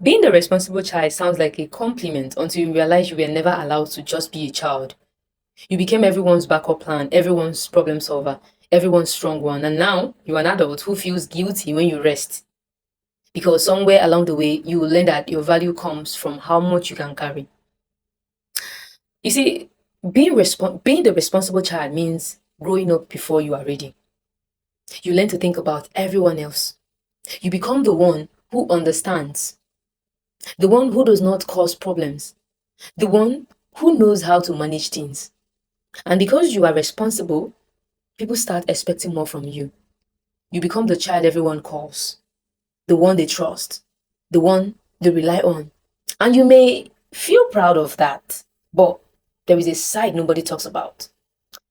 Being the responsible child sounds like a compliment until you realize you were never allowed to just be a child. You became everyone's backup plan, everyone's problem solver, everyone's strong one, and now you're an adult who feels guilty when you rest. Because somewhere along the way, you will learn that your value comes from how much you can carry. You see, being the responsible child means growing up before you are ready. You learn to think about everyone else. You become the one who understands, the one who does not cause problems, the one who knows how to manage things. And because you are responsible, people start expecting more from you. You become the child everyone calls, the one they trust, the one they rely on. And you may feel proud of that, but there is a side nobody talks about.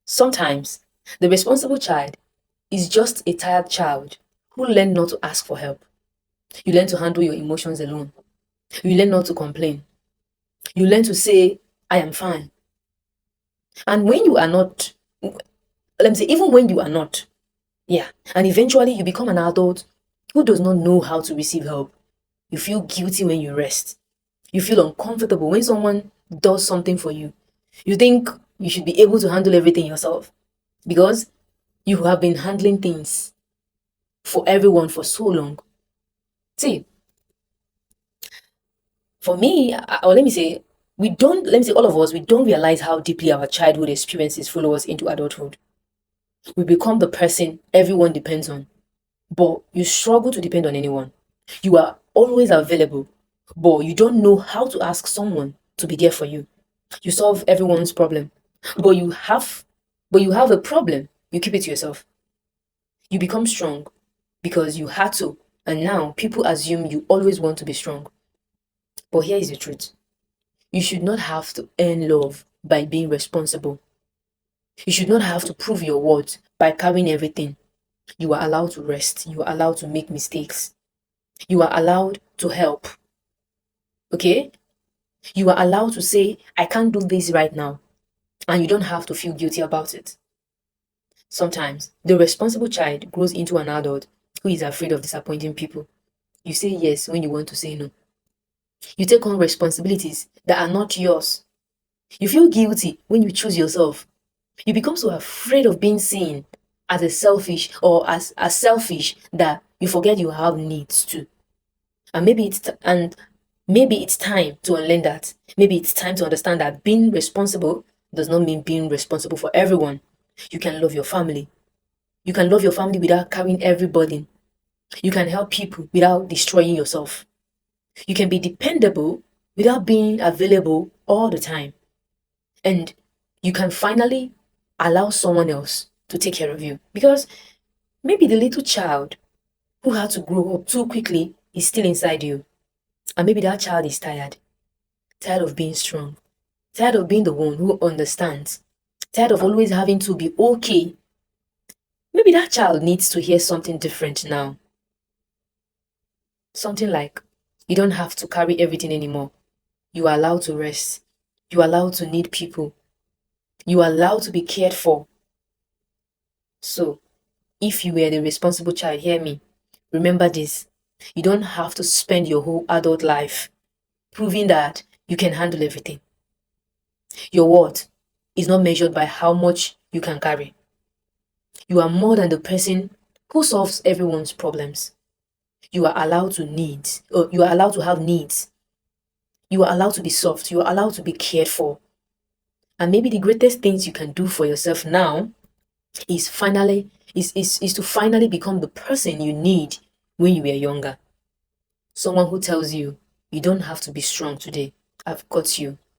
Sometimes the responsible child is just a tired child who learned not to ask for help. You learn to handle your emotions alone. You learn not to complain. You learn to say, I am fine. And when you are not, let me say, even when you are not, yeah, and eventually you become an adult who does not know how to receive help. You feel guilty when you rest. You feel uncomfortable when someone does something for you. You think you should be able to handle everything yourself because you have been handling things for everyone for so long. See, for me, or let me say, all of us, we don't realize how deeply our childhood experiences follow us into adulthood. We become the person everyone depends on, but you struggle to depend on anyone. You are always available, but you don't know how to ask someone to be there for you. You solve everyone's problem, but you have a problem. You keep it to yourself. You become strong because you had to, and now people assume you always want to be strong. But here is the truth. You should not have to earn love by being responsible. You should not have to prove your worth by carrying everything. You are allowed to rest. You are allowed to make mistakes. You are allowed to help. Okay? You are allowed to say, I can't do this right now. And you don't have to feel guilty about it. Sometimes, the responsible child grows into an adult who is afraid of disappointing people. You say yes when you want to say no. You take on responsibilities that are not yours. You feel guilty when you choose yourself. You become so afraid of being seen as a selfish or as selfish that you forget you have needs too. And maybe it's time to unlearn that. Maybe it's time to understand that being responsible does not mean being responsible for everyone. You can love your family. You can love your family without carrying every burden. You can help people without destroying yourself. You can be dependable without being available all the time. And you can finally allow someone else to take care of you. Because maybe the little child who had to grow up too quickly is still inside you. And maybe that child is tired. Tired of being strong. Tired of being the one who understands. Tired of always having to be okay. Maybe that child needs to hear something different now. Something like, you don't have to carry everything anymore. You are allowed to rest. You are allowed to need people. You are allowed to be cared for. So, if you were the responsible child, hear me. Remember this. You don't have to spend your whole adult life proving that you can handle everything. Your worth is not measured by how much you can carry. You are more than the person who solves everyone's problems. You are allowed to you are allowed to have needs. You are allowed to be soft. You are allowed to be cared for. And maybe the greatest things you can do for yourself now is to finally become the person you need when you were younger. Someone who tells you, you don't have to be strong today. I've got you.